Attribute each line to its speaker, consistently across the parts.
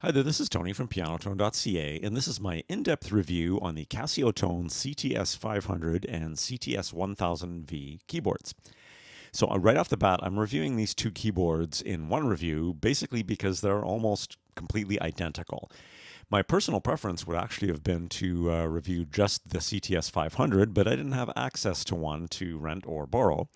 Speaker 1: Hi there, this is Tony from pianotone.ca, and this is my in-depth review on the Casiotone CT-S500 and CT-S1000V keyboards. So right off the bat, I'm reviewing these two keyboards in one review, basically because they're almost completely identical. My personal preference would actually have been to review just the CT-S500, but I didn't have access to one to rent or borrow.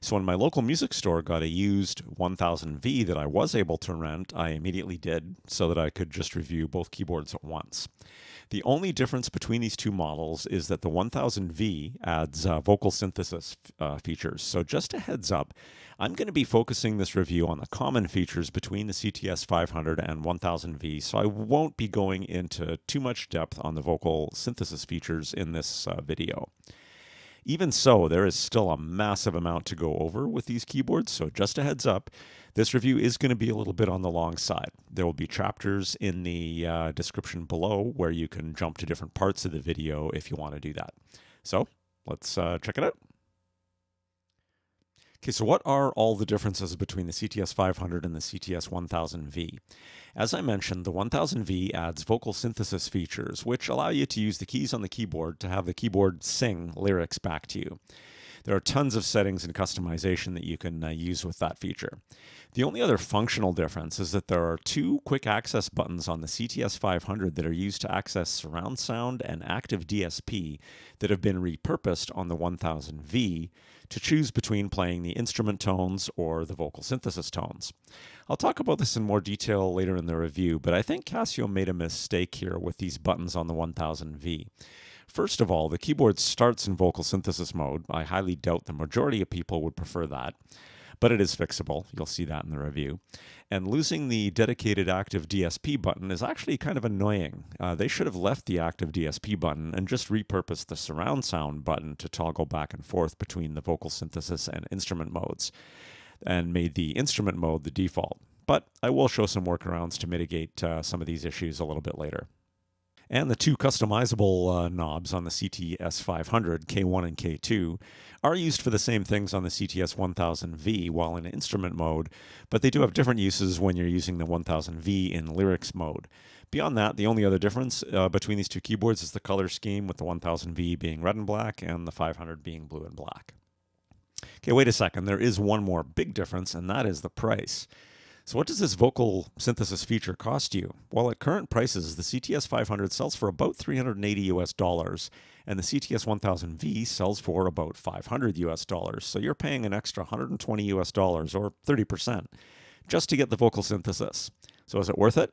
Speaker 1: So when my local music store got a used 1000V that I was able to rent, I immediately did so that I could just review both keyboards at once. The only difference between these two models is that the 1000V adds vocal synthesis features. So just a heads up, I'm going to be focusing this review on the common features between the CT-S500 and 1000V, so I won't be going into too much depth on the vocal synthesis features in this video. Even so, there is still a massive amount to go over with these keyboards, so just a heads up, this review is going to be a little bit on the long side. There will be chapters in the description below where you can jump to different parts of the video if you want to do that. So let's check it out. Okay, so what are all the differences between the CT-S500 and the CT-S1000V? As I mentioned, the 1000V adds vocal synthesis features, which allow you to use the keys on the keyboard to have the keyboard sing lyrics back to you. There are tons of settings and customization that you can use with that feature. The only other functional difference is that there are two quick access buttons on the CT-S500 that are used to access surround sound and active DSP that have been repurposed on the 1000V to choose between playing the instrument tones or the vocal synthesis tones. I'll talk about this in more detail later in the review, but I think Casio made a mistake here with these buttons on the 1000V. First of all, the keyboard starts in vocal synthesis mode. I highly doubt the majority of people would prefer that, but it is fixable. You'll see that in the review. And losing the dedicated active DSP button is actually kind of annoying. They should have left the active DSP button and just repurposed the surround sound button to toggle back and forth between the vocal synthesis and instrument modes, and made the instrument mode the default. But I will show some workarounds to mitigate some of these issues a little bit later. And the two customizable knobs on the CT-S500, K1 and K2, are used for the same things on the CT-S1000V while in instrument mode, but they do have different uses when you're using the 1000V in lyrics mode. Beyond that, the only other difference between these two keyboards is the color scheme, with the 1000V being red and black and the 500 being blue and black. Okay, wait a second. There is one more big difference, and that is the price. So what does this vocal synthesis feature cost you? Well, at current prices, the CT-S500 sells for about $380 and the CT-S1000V sells for about $500. So you're paying an extra $120 or 30% just to get the vocal synthesis. So is it worth it?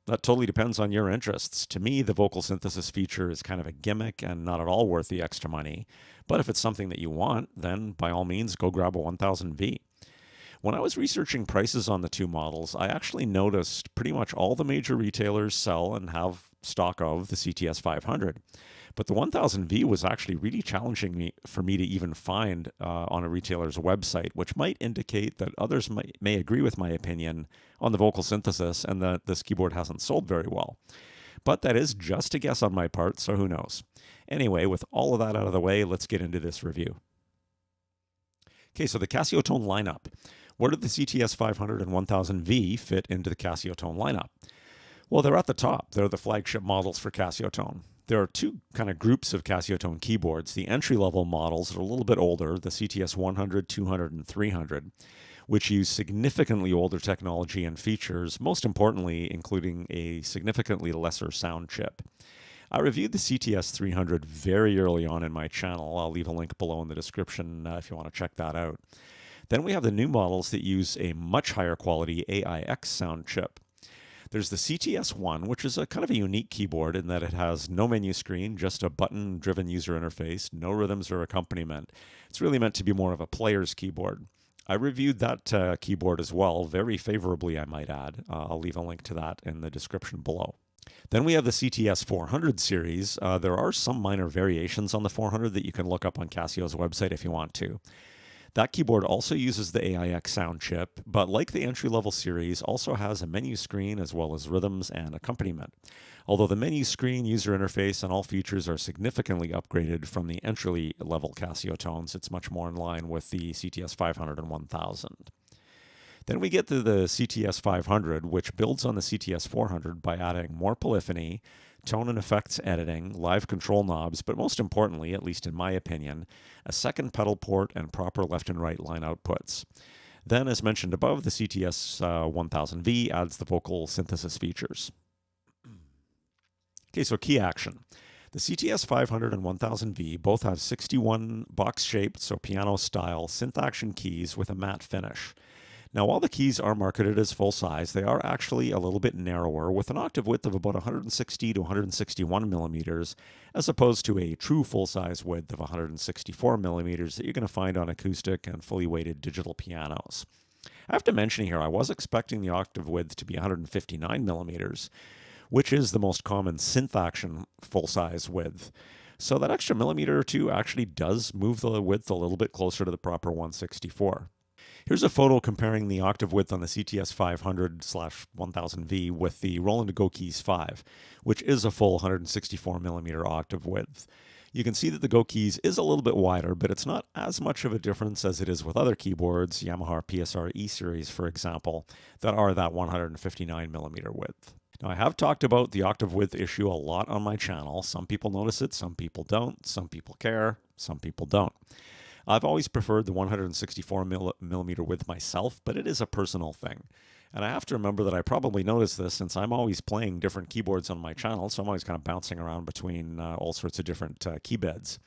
Speaker 1: That totally depends on your interests. To me, the vocal synthesis feature is kind of a gimmick and not at all worth the extra money. But if it's something that you want, then by all means, go grab a 1000V. When I was researching prices on the two models, I actually noticed pretty much all the major retailers sell and have stock of the CT-S500. But the 1000V was actually really challenging for me to even find on a retailer's website, which might indicate that others may agree with my opinion on the vocal synthesis and that this keyboard hasn't sold very well. But that is just a guess on my part, so who knows. Anyway, with all of that out of the way, let's get into this review. Okay, so the Casiotone lineup. Where did the CT-S500 and 1000V fit into the Casiotone lineup? Well, they're at the top. They're the flagship models for Casiotone. There are two kind of groups of Casiotone keyboards. The entry-level models that are a little bit older, the CT-S100, 200, and 300, which use significantly older technology and features, most importantly, including a significantly lesser sound chip. I reviewed the CT-S300 very early on in my channel. I'll leave a link below in the description if you want to check that out. Then we have the new models that use a much higher quality AIX sound chip. There's the CT-S1, which is a kind of a unique keyboard in that it has no menu screen, just a button-driven user interface, no rhythms or accompaniment. It's really meant to be more of a player's keyboard. I reviewed that keyboard as well, very favorably, I might add. I'll leave a link to that in the description below. Then we have the CT-S400 series. There are some minor variations on the 400 that you can look up on Casio's website if you want to. That keyboard also uses the AIX sound chip, but like the entry-level series, also has a menu screen as well as rhythms and accompaniment. Although the menu screen, user interface, and all features are significantly upgraded from the entry-level Casiotones, it's much more in line with the CT-S500 and 1000. Then we get to the CT-S500, which builds on the CT-S400 by adding more polyphony, tone and effects editing, live control knobs, but most importantly, at least in my opinion, a second pedal port and proper left and right line outputs. Then, as mentioned above, the CT-S1000V adds the vocal synthesis features. Okay, so key action. The CT-S500 and 1000V both have 61 box-shaped, so piano-style, synth action keys with a matte finish. Now, while the keys are marketed as full size, they are actually a little bit narrower, with an octave width of about 160 to 161 millimeters, as opposed to a true full-size width of 164 millimeters that you're going to find on acoustic and fully weighted digital pianos. I have to mention here, I was expecting the octave width to be 159 millimeters, which is the most common synth action full-size width. So that extra millimeter or two actually does move the width a little bit closer to the proper 164. Here's a photo comparing the octave width on the CT-S500/1000V with the Roland Go Keys 5, which is a full 164 millimeter octave width. You can see that the Go Keys is a little bit wider, but it's not as much of a difference as it is with other keyboards, Yamaha PSR E-Series, for example, that are that 159 millimeter width. Now, I have talked about the octave width issue a lot on my channel. Some people notice it, some people don't, some people care, some people don't. I've always preferred the 164 millimeter width myself, but it is a personal thing. And I have to remember that I probably noticed this since I'm always playing different keyboards on my channel, so I'm always kind of bouncing around between all sorts of different key beds.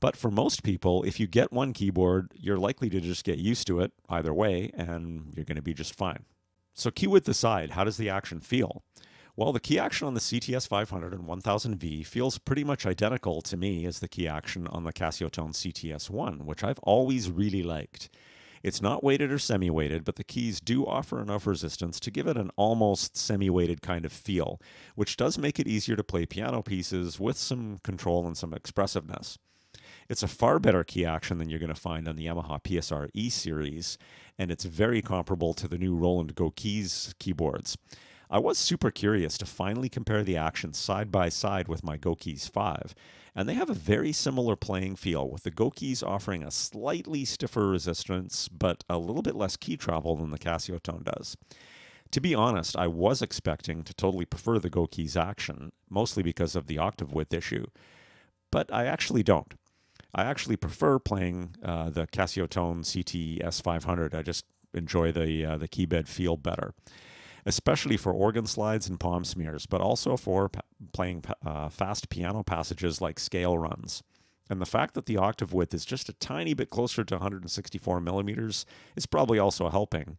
Speaker 1: But for most people, if you get one keyboard, you're likely to just get used to it either way, and you're going to be just fine. So key width aside, how does the action feel? Well, the key action on the CT-S500 and 1000V feels pretty much identical to me as the key action on the Casiotone CT-S1, which I've always really liked. It's not weighted or semi-weighted, but the keys do offer enough resistance to give it an almost semi-weighted kind of feel, which does make it easier to play piano pieces with some control and some expressiveness. It's a far better key action than you're going to find on the Yamaha PSR E-Series, and it's very comparable to the new Roland Go Keys keyboards. I was super curious to finally compare the action side by side with my Go Keys 5, and they have a very similar playing feel, with the Go Keys offering a slightly stiffer resistance, but a little bit less key travel than the Casiotone does. To be honest, I was expecting to totally prefer the Go Keys action, mostly because of the octave width issue, but I actually don't. I actually prefer playing the Casiotone CT-S500. I just enjoy the key bed feel better, especially for organ slides and palm smears, but also for playing fast piano passages like scale runs. And the fact that the octave width is just a tiny bit closer to 164 millimeters is probably also helping,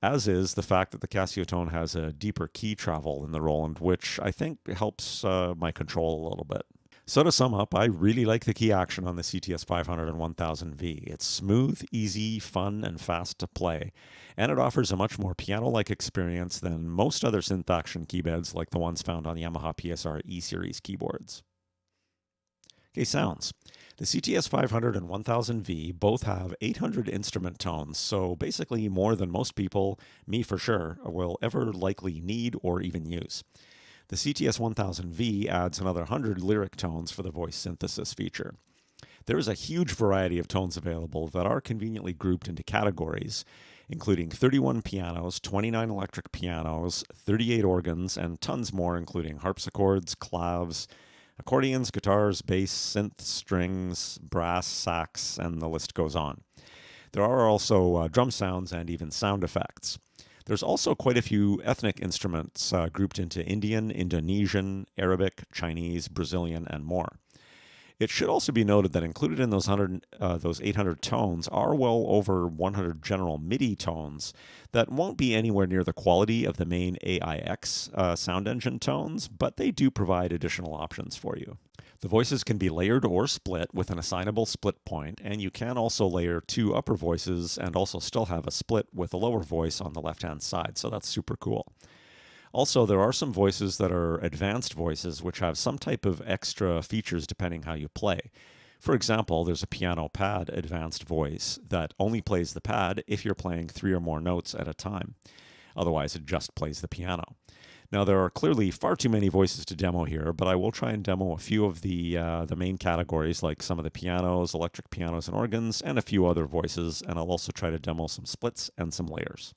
Speaker 1: as is the fact that the Casiotone has a deeper key travel than the Roland, which I think helps my control a little bit. So to sum up, I really like the key action on the CT-S500 and 1000V. It's smooth, easy, fun, and fast to play, and it offers a much more piano-like experience than most other synth action keybeds like the ones found on Yamaha PSR E-Series keyboards. Okay, sounds. The CT-S500 and 1000V both have 800 instrument tones, so basically more than most people, me for sure, will ever likely need or even use. The CT-S1000V adds another 100 lyric tones for the voice synthesis feature. There is a huge variety of tones available that are conveniently grouped into categories, including 31 pianos, 29 electric pianos, 38 organs, and tons more, including harpsichords, claves, accordions, guitars, bass, synth, strings, brass, sax, and the list goes on. There are also drum sounds and even sound effects. There's also quite a few ethnic instruments grouped into Indian, Indonesian, Arabic, Chinese, Brazilian, and more. It should also be noted that included in those 800 tones are well over 100 general MIDI tones that won't be anywhere near the quality of the main AIX sound engine tones, but they do provide additional options for you. The voices can be layered or split with an assignable split point, and you can also layer two upper voices and also still have a split with a lower voice on the left-hand side, so that's super cool. Also, there are some voices that are advanced voices which have some type of extra features depending how you play. For example, there's a piano pad advanced voice that only plays the pad if you're playing 3 or more notes at a time. Otherwise, it just plays the piano. Now, there are clearly far too many voices to demo here, but I will try and demo a few of the main categories, like some of the pianos, electric pianos and organs, and a few other voices, and I'll also try to demo some splits and some layers.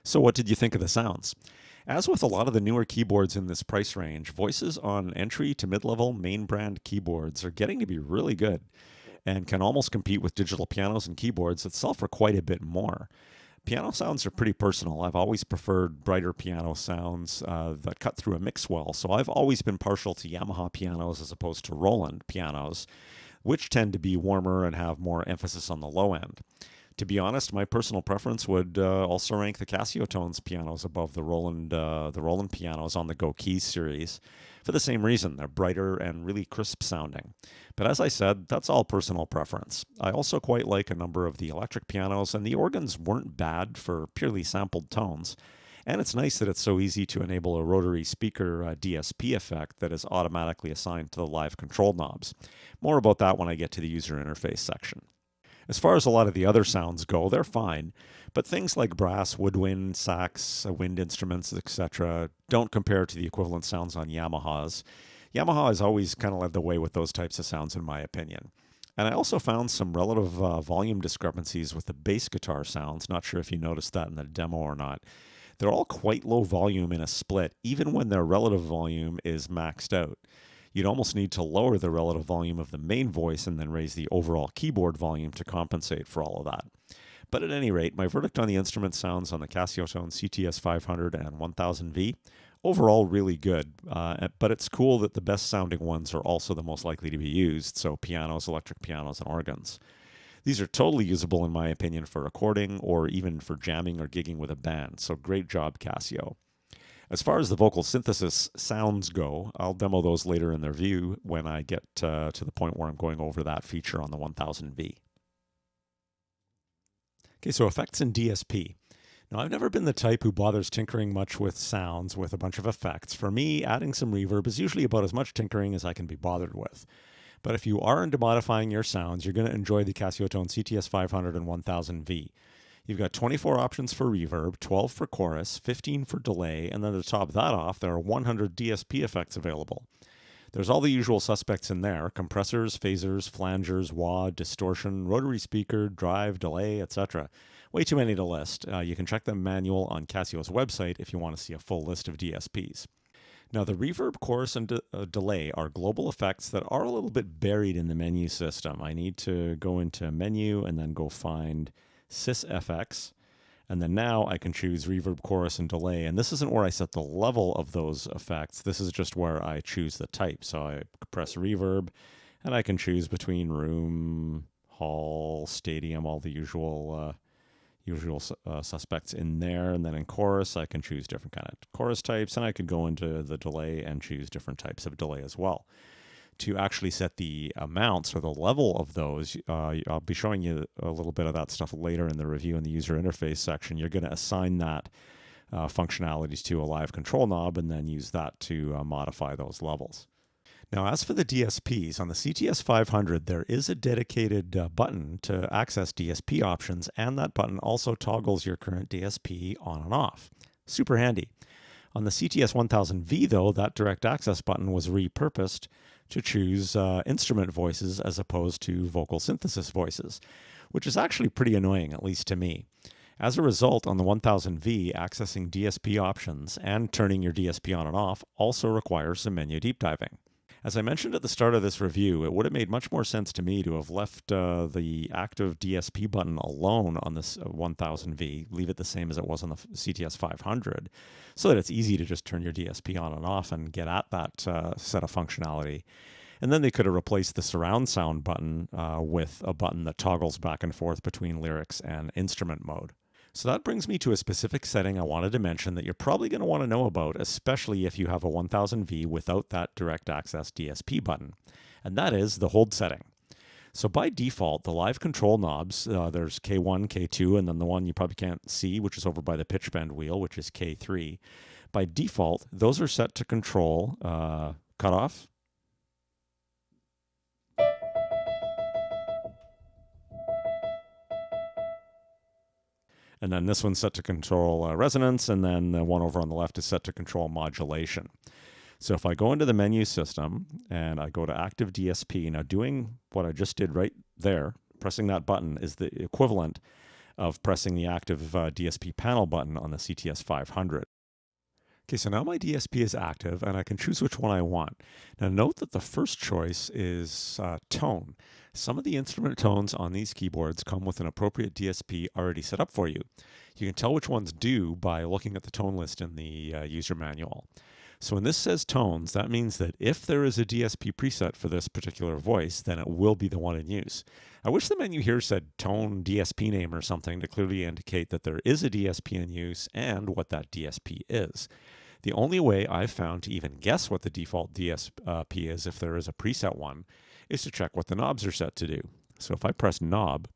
Speaker 1: So what did you think of the sounds? As with a lot of the newer keyboards in this price range, voices on entry to mid-level main brand keyboards are getting to be really good and can almost compete with digital pianos and keyboards that sell for quite a bit more. Piano sounds are pretty personal. I've always preferred brighter piano sounds that cut through a mix well, so I've always been partial to Yamaha pianos as opposed to Roland pianos, which tend to be warmer and have more emphasis on the low end. To be honest, my personal preference would also rank the Casiotone's pianos above the Roland pianos on the Go Keys series. For the same reason, they're brighter and really crisp sounding. But as I said, that's all personal preference. I also quite like a number of the electric pianos, and the organs weren't bad for purely sampled tones. And it's nice that it's so easy to enable a rotary speaker DSP effect that is automatically assigned to the live control knobs. More about that when I get to the user interface section. As far as a lot of the other sounds go, they're fine, but things like brass, woodwind, sax, wind instruments, etc., don't compare to the equivalent sounds on Yamahas. Yamaha has always kind of led the way with those types of sounds, in my opinion. And I also found some relative volume discrepancies with the bass guitar sounds. Not sure if you noticed that in the demo or not. They're all quite low volume in a split, even when their relative volume is maxed out. You'd almost need to lower the relative volume of the main voice and then raise the overall keyboard volume to compensate for all of that. But at any rate, my verdict on the instrument sounds on the Casiotone CT-S500 and 1000V, overall really good, but it's cool that the best sounding ones are also the most likely to be used, so pianos, electric pianos, and organs. These are totally usable in my opinion for recording or even for jamming or gigging with a band, so great job Casio. As far as the vocal synthesis sounds go, I'll demo those later in the review when I get to the point where I'm going over that feature on the 1000V. Okay, so effects in DSP. Now, I've never been the type who bothers tinkering much with sounds with a bunch of effects. For me, adding some reverb is usually about as much tinkering as I can be bothered with. But if you are into modifying your sounds, you're going to enjoy the Casiotone CT-S500 and 1000V. You've got 24 options for reverb, 12 for chorus, 15 for delay, and then to top that off, there are 100 DSP effects available. There's all the usual suspects in there: compressors, phasers, flangers, wah, distortion, rotary speaker, drive, delay, etc. Way too many to list. You can check the manual on Casio's website if you want to see a full list of DSPs. Now, the reverb, chorus, and delay are global effects that are a little bit buried in the menu system. I need to go into menu and then go find SysFX. And then now I can choose reverb, chorus, and delay. And this isn't where I set the level of those effects. This is just where I choose the type. So I press reverb, and I can choose between room, hall, stadium, all the usual suspects in there. And then in chorus, I can choose different kind of chorus types. And I could go into the delay and choose different types of delay as well. To actually set the amounts or the level of those, I'll be showing you a little bit of that stuff later in the review in the user interface section. You're going to assign that functionalities to a live control knob and then use that to modify those levels. Now, as for the DSPs, on the CT-S500, there is a dedicated button to access DSP options, and that button also toggles your current DSP on and off. Super handy. On the CT-S1000V, though, that direct access button was repurposed to choose instrument voices as opposed to vocal synthesis voices, which is actually pretty annoying, at least to me. As a result, on the 1000V, accessing DSP options and turning your DSP on and off also requires some menu deep diving. As I mentioned at the start of this review, it would have made much more sense to me to have left the active DSP button alone on this 1000V, leave it the same as it was on the CT-S500, so that it's easy to just turn your DSP on and off and get at that set of functionality. And then they could have replaced the surround sound button with a button that toggles back and forth between lyrics and instrument mode. So that brings me to a specific setting I wanted to mention that you're probably going to want to know about, especially if you have a 1000V without that direct access DSP button, and that is the hold setting. So by default, the live control knobs, there's K1, K2, and then the one you probably can't see, which is over by the pitch bend wheel, which is K3. By default, those are set to control cutoff, and then this one's set to control resonance, and then the one over on the left is set to control modulation. So if I go into the menu system and I go to active DSP, now doing what I just did right there, pressing that button is the equivalent of pressing the active DSP panel button on the CT-S500. Okay, so now my DSP is active and I can choose which one I want. Now note that the first choice is tone. Some of the instrument tones on these keyboards come with an appropriate DSP already set up for you. You can tell which ones do by looking at the tone list in the user manual. So when this says tones, that means that if there is a DSP preset for this particular voice, then it will be the one in use. I wish the menu here said tone DSP name or something to clearly indicate that there is a DSP in use and what that DSP is. The only way I've found to even guess what the default DSP is, if there is a preset one, is to check what the knobs are set to do. So if I press knob,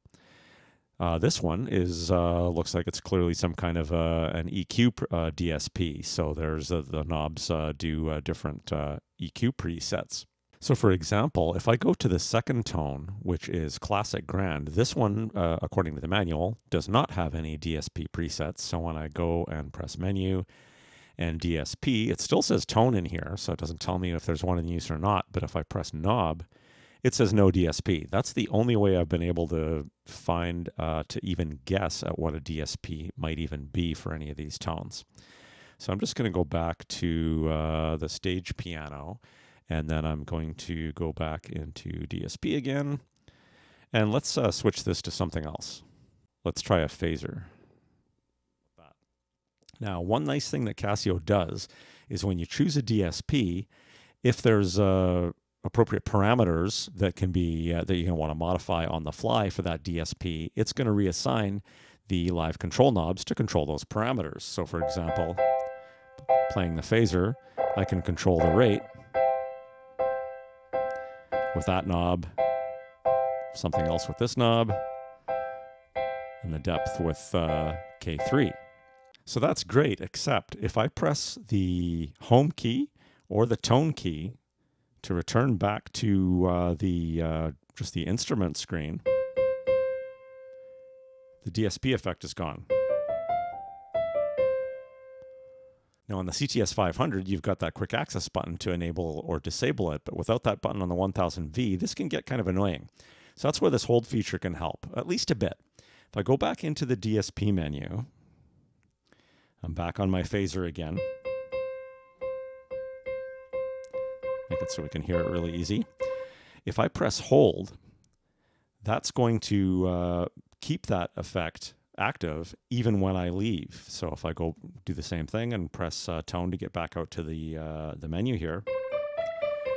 Speaker 1: this one is looks like it's clearly some kind of an EQ DSP. So there's the knobs do different EQ presets. So for example, if I go to the second tone, which is classic grand, this one, according to the manual, does not have any DSP presets. So when I go and press menu and DSP, it still says tone in here, so it doesn't tell me if there's one in use or not. But if I press knob, it says no DSP. That's the only way I've been able to find to even guess at what a DSP might even be for any of these tones. So I'm just going to go back to the stage piano, and then I'm going to go back into DSP again. And let's switch this to something else. Let's try a phaser. Now, one nice thing that Casio does is when you choose a DSP, if there's appropriate parameters that can be that you're going to want to modify on the fly for that DSP, it's going to reassign the live control knobs to control those parameters. So, for example, playing the phaser, I can control the rate with that knob, something else with this knob, and the depth with K3. So that's great, except if I press the home key or the tone key to return back to just the instrument screen, the DSP effect is gone. Now on the CT-S500, you've got that quick access button to enable or disable it, but without that button on the 1000V, this can get kind of annoying. So that's where this hold feature can help, at least a bit. If I go back into the DSP menu, I'm back on my phaser again. Make it so we can hear it really easy. If I press hold, that's going to keep that effect active even when I leave. So if I go do the same thing and press tone to get back out to the menu here,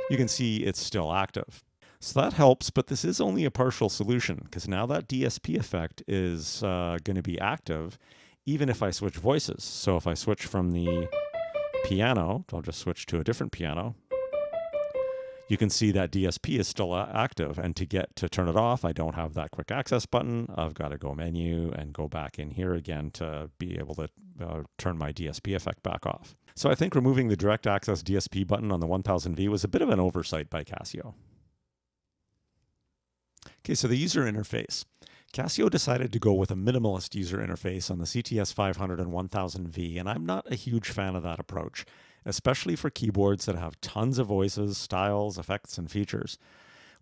Speaker 1: you can see it's still active. So that helps, but this is only a partial solution because now that DSP effect is going to be active even if I switch voices. So if I switch from the piano, I'll just switch to a different piano, you can see that DSP is still active. And to turn it off, I don't have that quick access button. I've got to go menu and go back in here again to be able to turn my DSP effect back off. So I think removing the direct access DSP button on the 1000V was a bit of an oversight by Casio. Okay, so the user interface. Casio decided to go with a minimalist user interface on the CT-S500 and 1000V, and I'm not a huge fan of that approach, especially for keyboards that have tons of voices, styles, effects, and features.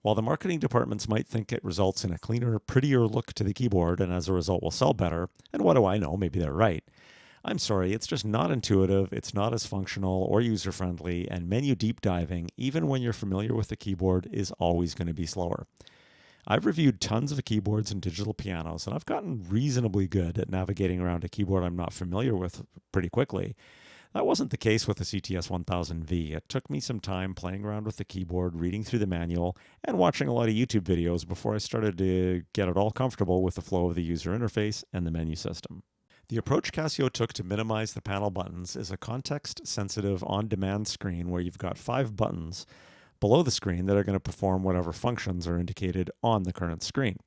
Speaker 1: While the marketing departments might think it results in a cleaner, prettier look to the keyboard and as a result will sell better, and what do I know, maybe they're right. I'm sorry, it's just not intuitive, it's not as functional or user-friendly, and menu deep diving, even when you're familiar with the keyboard, is always going to be slower. I've reviewed tons of keyboards and digital pianos, and I've gotten reasonably good at navigating around a keyboard I'm not familiar with pretty quickly. That wasn't the case with the CT-S1000V. It took me some time playing around with the keyboard, reading through the manual, and watching a lot of YouTube videos before I started to get it all comfortable with the flow of the user interface and the menu system. The approach Casio took to minimize the panel buttons is a context-sensitive, on-demand screen where you've got 5 buttons below the screen that are going to perform whatever functions are indicated on the current screen.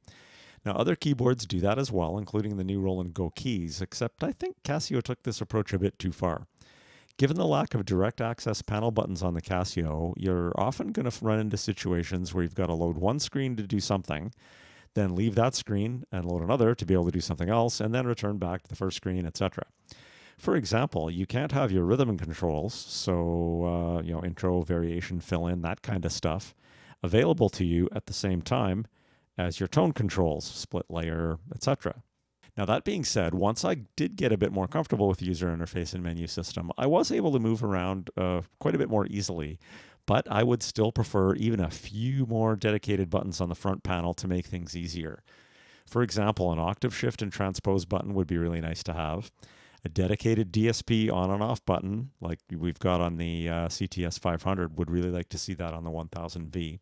Speaker 1: Now, other keyboards do that as well, including the new Roll and Go keys, except I think Casio took this approach a bit too far. Given the lack of direct access panel buttons on the Casio, you're often going to run into situations where you've got to load one screen to do something, then leave that screen and load another to be able to do something else, and then return back to the first screen, etc. For example, you can't have your rhythm controls, so intro, variation, fill-in, that kind of stuff, available to you at the same time as your tone controls, split layer, etc. Now that being said, once I did get a bit more comfortable with the user interface and menu system, I was able to move around quite a bit more easily, but I would still prefer even a few more dedicated buttons on the front panel to make things easier. For example, an octave shift and transpose button would be really nice to have. A dedicated DSP on and off button, like we've got on the CT-S500, would really like to see that on the 1000V.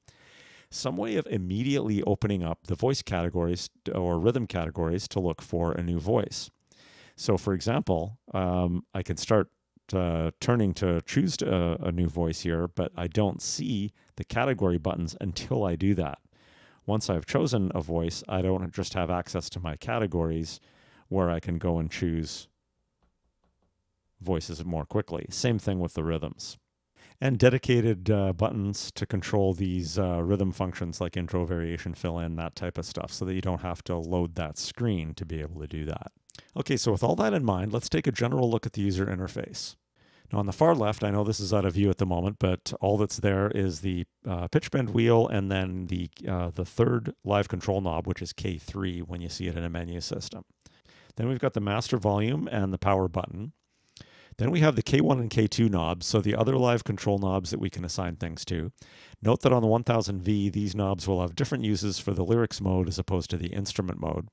Speaker 1: Some way of immediately opening up the voice categories or rhythm categories to look for a new voice. So for example, I can start turning to choose a new voice here, but I don't see the category buttons until I do that. Once I've chosen a voice, I don't just have access to my categories where I can go and choose voices more quickly. Same thing with the rhythms. And dedicated buttons to control these rhythm functions like intro, variation, fill-in, that type of stuff, so that you don't have to load that screen to be able to do that. Okay, so with all that in mind, let's take a general look at the user interface. Now on the far left, I know this is out of view at the moment, but all that's there is the pitch bend wheel and then the third live control knob, which is K3 when you see it in a menu system. Then we've got the master volume and the power button. Then we have the K1 and K2 knobs, so the other live control knobs that we can assign things to. Note that on the 1000V, these knobs will have different uses for the lyrics mode as opposed to the instrument mode.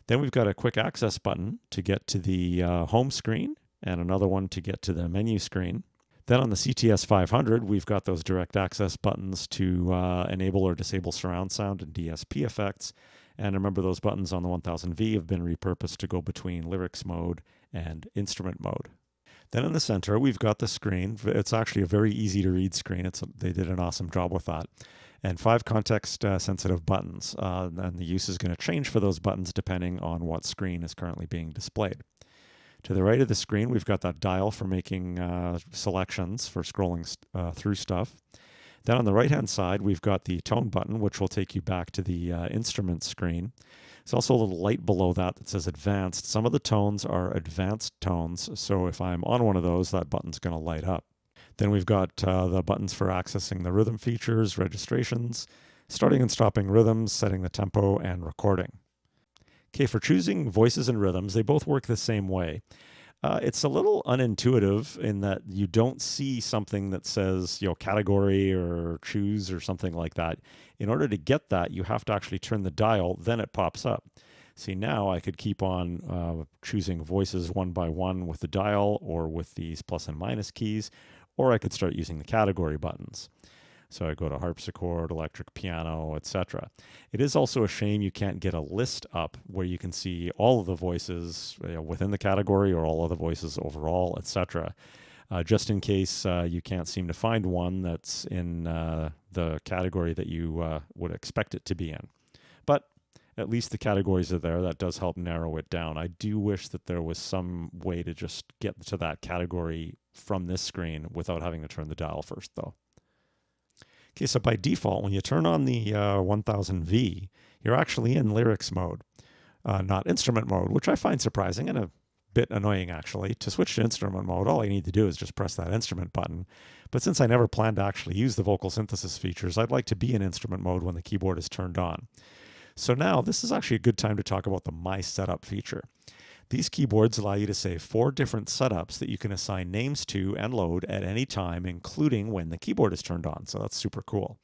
Speaker 1: Then we've got a quick access button to get to the home screen and another one to get to the menu screen. Then on the CT-S500, we've got those direct access buttons to enable or disable surround sound and DSP effects. And remember, those buttons on the 1000V have been repurposed to go between lyrics mode and instrument mode. Then in the center, we've got the screen. It's actually a very easy to read screen. They did an awesome job with that. And 5 context-sensitive buttons. And the use is going to change for those buttons depending on what screen is currently being displayed. To the right of the screen, we've got that dial for making selections for scrolling through stuff. Then on the right-hand side, we've got the tone button, which will take you back to the instrument screen. There's also a little light below that says advanced. Some of the tones are advanced tones, so if I'm on one of those, that button's going to light up. Then we've got the buttons for accessing the rhythm features, registrations, starting and stopping rhythms, setting the tempo, and recording. Okay, for choosing voices and rhythms, they both work the same way. It's a little unintuitive in that you don't see something that says, category or choose or something like that. In order to get that, you have to actually turn the dial, then it pops up. See, now I could keep on choosing voices one by one with the dial or with these plus and minus keys, or I could start using the category buttons. So I go to harpsichord, electric piano, etc. It is also a shame you can't get a list up where you can see all of the voices within the category or all of the voices overall, etc. Just in case you can't seem to find one that's in the category that you would expect it to be in. But at least the categories are there. That does help narrow it down. I do wish that there was some way to just get to that category from this screen without having to turn the dial first, though. Okay, so by default, when you turn on the 1000V, you're actually in lyrics mode, not instrument mode, which I find surprising and a bit annoying, actually. To switch to instrument mode, all I need to do is just press that instrument button. But since I never plan to actually use the vocal synthesis features, I'd like to be in instrument mode when the keyboard is turned on. So now, this is actually a good time to talk about the My Setup feature. These keyboards allow you to save 4 different setups that you can assign names to and load at any time, including when the keyboard is turned on, so that's super cool.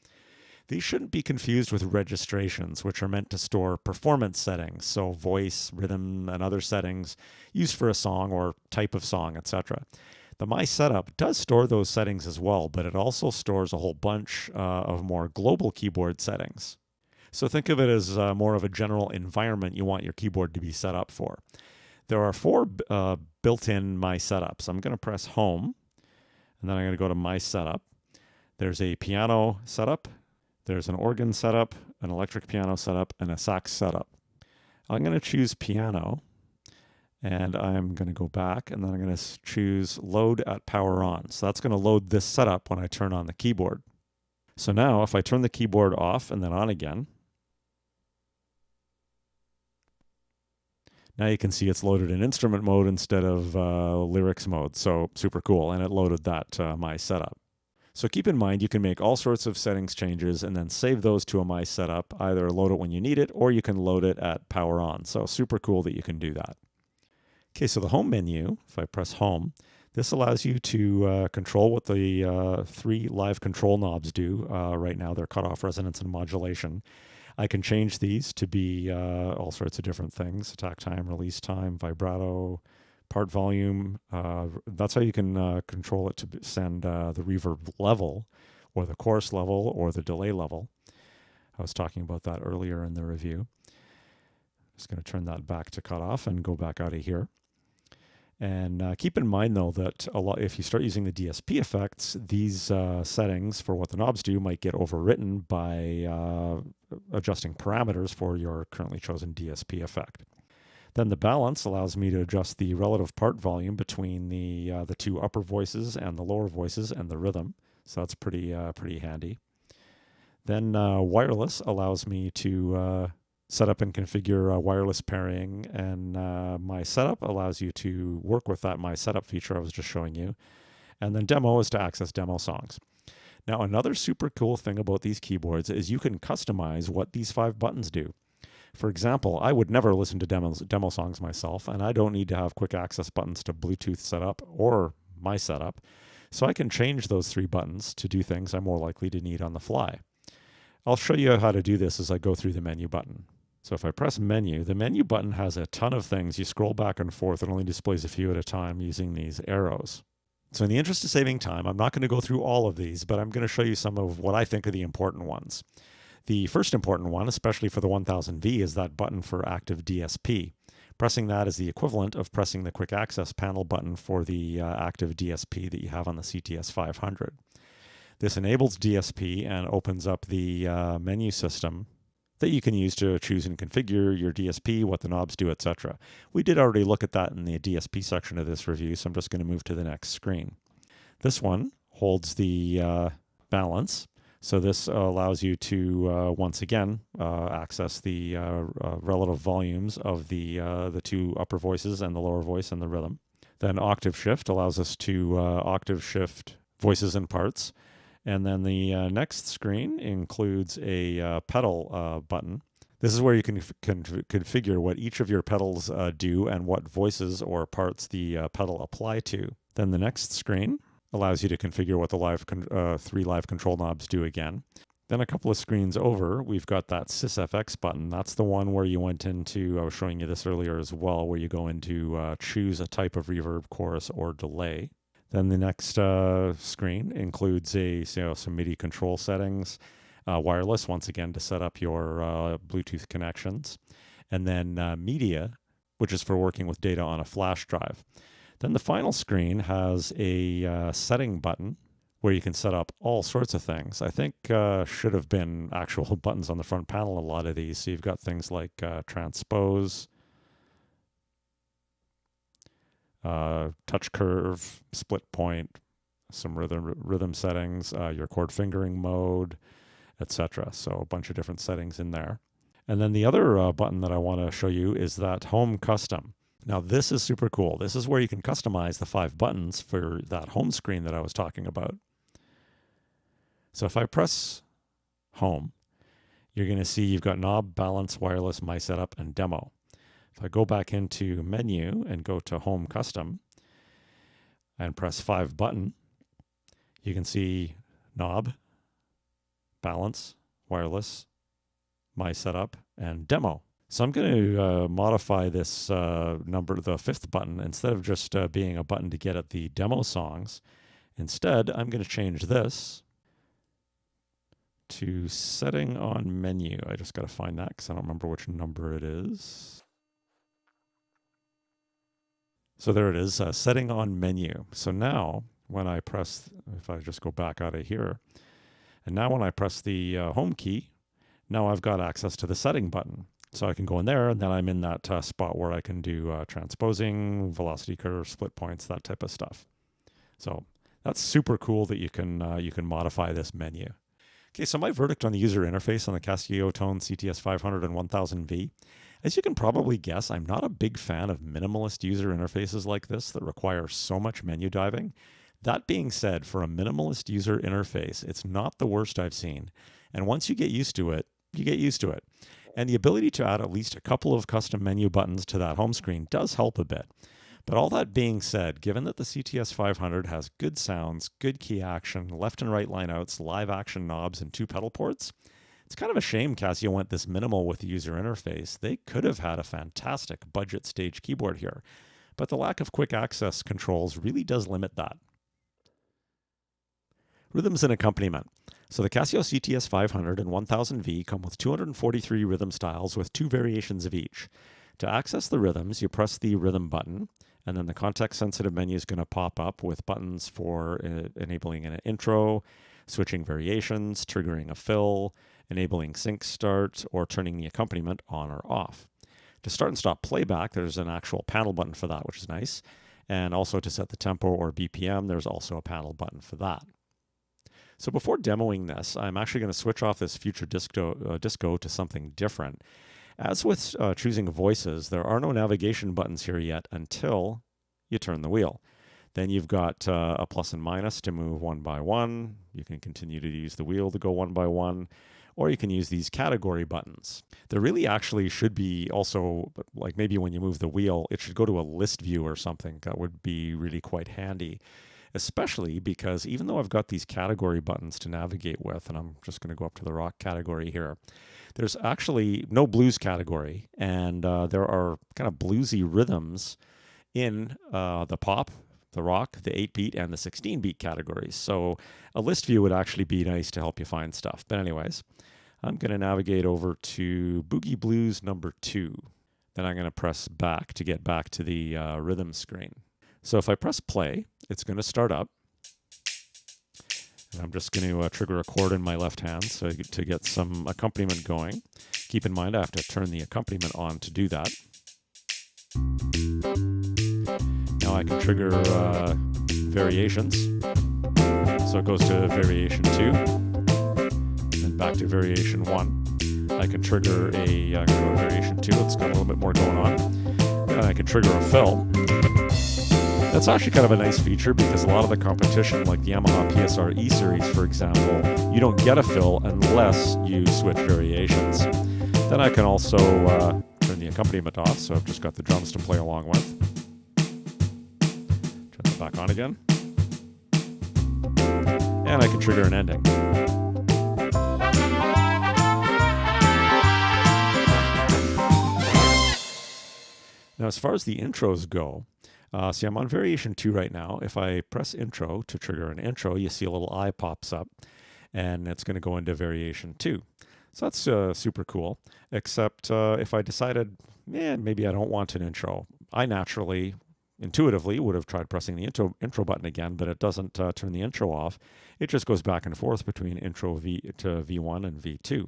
Speaker 1: These shouldn't be confused with registrations, which are meant to store performance settings, so voice, rhythm, and other settings used for a song or type of song, etc. The My Setup does store those settings as well, but it also stores a whole bunch of more global keyboard settings. So think of it as more of a general environment you want your keyboard to be set up for. There are 4 built-in My Setups. I'm going to press Home, and then I'm going to go to My Setup. There's a piano setup, there's an organ setup, an electric piano setup, and a sax setup. I'm going to choose piano, and I'm going to go back, and then I'm going to choose Load at Power On. So that's going to load this setup when I turn on the keyboard. So now, if I turn the keyboard off and then on again, now you can see it's loaded in instrument mode instead of lyrics mode, so super cool, and it loaded that My Setup. So keep in mind you can make all sorts of settings changes and then save those to a My Setup, either load it when you need it or you can load it at power on, so super cool that you can do that. Okay, so the Home menu, if I press Home, this allows you to control what the 3 live control knobs do. Right now they're cutoff, resonance, and modulation. I can change these to be all sorts of different things: attack time, release time, vibrato, part volume. That's how you can control it to send the reverb level or the chorus level or the delay level. I was talking about that earlier in the review. Just going to turn that back to cutoff and go back out of here. And keep in mind, though, that if you start using the DSP effects, these settings for what the knobs do might get overwritten by adjusting parameters for your currently chosen DSP effect. Then the balance allows me to adjust the relative part volume between the 2 upper voices and the lower voices and the rhythm. So that's pretty handy. Then wireless allows me to set up and configure wireless pairing, and My Setup allows you to work with that My Setup feature I was just showing you. And then demo is to access demo songs. Now, another super cool thing about these keyboards is you can customize what these 5 buttons do. For example, I would never listen to demo songs myself, and I don't need to have quick access buttons to Bluetooth setup or My Setup, so I can change those 3 buttons to do things I'm more likely to need on the fly. I'll show you how to do this as I go through the menu button. So if I press menu, the menu button has a ton of things. You scroll back and forth, it only displays a few at a time using these arrows. So in the interest of saving time, I'm not going to go through all of these, but I'm going to show you some of what I think are the important ones. The first important one, especially for the 1000V, is that button for active DSP. Pressing that is the equivalent of pressing the quick access panel button for the active DSP that you have on the CT-S500. This enables DSP and opens up the menu system that you can use to choose and configure your DSP, what the knobs do, etc. We did already look at that in the DSP section of this review, so I'm just going to move to the next screen. This one holds the balance. So this allows you to, once again, access the relative volumes of the two upper voices and the lower voice and the rhythm. Then octave shift allows us to octave shift voices and parts. And then the next screen includes a pedal button. This is where you can configure what each of your pedals do and what voices or parts the pedal apply to. Then the next screen allows you to configure what the three live control knobs do again. Then a couple of screens over, we've got that SysFX button. That's the one where you went into, I was showing you this earlier as well, where you go into choose a type of reverb, chorus, or delay. Then the next screen includes some MIDI control settings, wireless, once again, to set up your Bluetooth connections. And then media, which is for working with data on a flash drive. Then the final screen has a setting button where you can set up all sorts of things. I think should have been actual buttons on the front panel, a lot of these. So you've got things like transpose, touch curve, split point, some rhythm settings, your chord fingering mode, etc. So a bunch of different settings in there. And then the other button that I want to show you is that Home Custom. Now this is super cool. This is where you can customize the 5 buttons for that home screen that I was talking about. So if I press Home, you're going to see you've got knob, balance, wireless, my setup, and demo. If I go back into menu and go to Home Custom and press 5 button, you can see knob, balance, wireless, my setup, and demo. So I'm going to modify this number, the 5th button, instead of just being a button to get at the demo songs. Instead, I'm going to change this to setting on menu. I just got to find that because I don't remember which number it is. So there it is, setting on menu. So now when I press, if I just go back out of here, and now when I press the home key, now I've got access to the setting button. So I can go in there, and then I'm in that spot where I can do transposing, velocity curve, split points, that type of stuff. So that's super cool that you can modify this menu. Okay, so my verdict on the user interface on the Casiotone CT-S500 and 1000V. As you can probably guess, I'm not a big fan of minimalist user interfaces like this that require so much menu diving. That being said, for a minimalist user interface, it's not the worst I've seen. And once you get used to it, you get used to it. And the ability to add at least a couple of custom menu buttons to that home screen does help a bit. But all that being said, given that the CT-S500 has good sounds, good key action, left and right lineouts, live action knobs, and 2 pedal ports, it's kind of a shame Casio went this minimal with the user interface. They could have had a fantastic budget stage keyboard here, but the lack of quick access controls really does limit that. Rhythms and accompaniment. So the Casio CT-S500 and 1000V come with 243 rhythm styles with 2 variations of each. To access the rhythms, you press the rhythm button, and then the context-sensitive menu is going to pop up with buttons for enabling an intro, switching variations, triggering a fill, enabling sync start, or turning the accompaniment on or off. To start and stop playback, there's an actual panel button for that, which is nice. And also to set the tempo or BPM, there's also a panel button for that. So before demoing this, I'm actually going to switch off this future disco to something different. As with choosing voices, there are no navigation buttons here yet until you turn the wheel. Then you've got a plus and minus to move one by one. You can continue to use the wheel to go one by one, or you can use these category buttons. There really actually should be also, like maybe when you move the wheel, it should go to a list view or something. That would be really quite handy. Especially because even though I've got these category buttons to navigate with, and I'm just going to go up to the rock category here, there's actually no blues category, and there are kind of bluesy rhythms in the pop, the rock, the 8-beat, and the 16-beat categories. So a list view would actually be nice to help you find stuff. But anyways, I'm going to navigate over to Boogie Blues number 2. Then I'm going to press back to get back to the rhythm screen. So if I press play, it's going to start up. And I'm just going to trigger a chord in my left hand so to get some accompaniment going. Keep in mind I have to turn the accompaniment on to do that. Now I can trigger variations. So it goes to variation 2, and back to variation 1. I can trigger go to variation 2. It's got a little bit more going on. And I can trigger a fill. That's actually kind of a nice feature because a lot of the competition, like the Yamaha PSR E Series, for example, you don't get a fill unless you switch variations. Then I can also turn the accompaniment off, so I've just got the drums to play along with. Turn it back on again. And I can trigger an ending. Now, as far as the intros go, see, I'm on variation 2 right now. If I press intro to trigger an intro, you see a little eye pops up, and it's going to go into variation 2. So that's super cool, except if I decided, maybe I don't want an intro, I naturally, intuitively would have tried pressing the intro button again, but it doesn't turn the intro off. It just goes back and forth between intro to V1 and V2.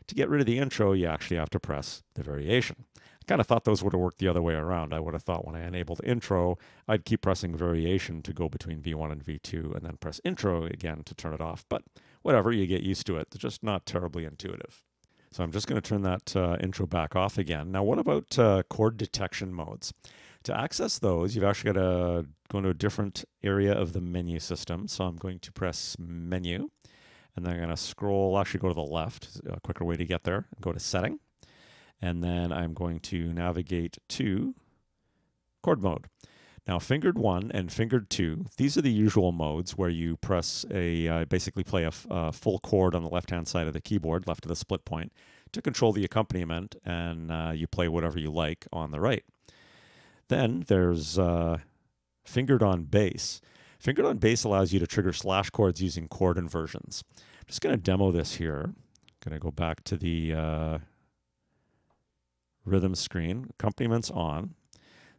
Speaker 1: To get rid of the intro, you actually have to press the variation. I kind of thought those would have worked the other way around. I would have thought when I enabled intro, I'd keep pressing variation to go between V1 and V2 and then press intro again to turn it off. But whatever, you get used to it. It's just not terribly intuitive. So I'm just going to turn that intro back off again. Now, what about chord detection modes? To access those, you've actually got to go into a different area of the menu system. So I'm going to press menu, and then I'm going to scroll, actually go to the left, a quicker way to get there, and go to setting. And then I'm going to navigate to chord mode. Now, fingered 1 and fingered 2, these are the usual modes where you press basically play a full chord on the left-hand side of the keyboard, left of the split point, to control the accompaniment, and you play whatever you like on the right. Then there's fingered on bass. Fingered on bass allows you to trigger slash chords using chord inversions. I'm just going to demo this here. I'm going to go back to the rhythm screen. Accompaniments on.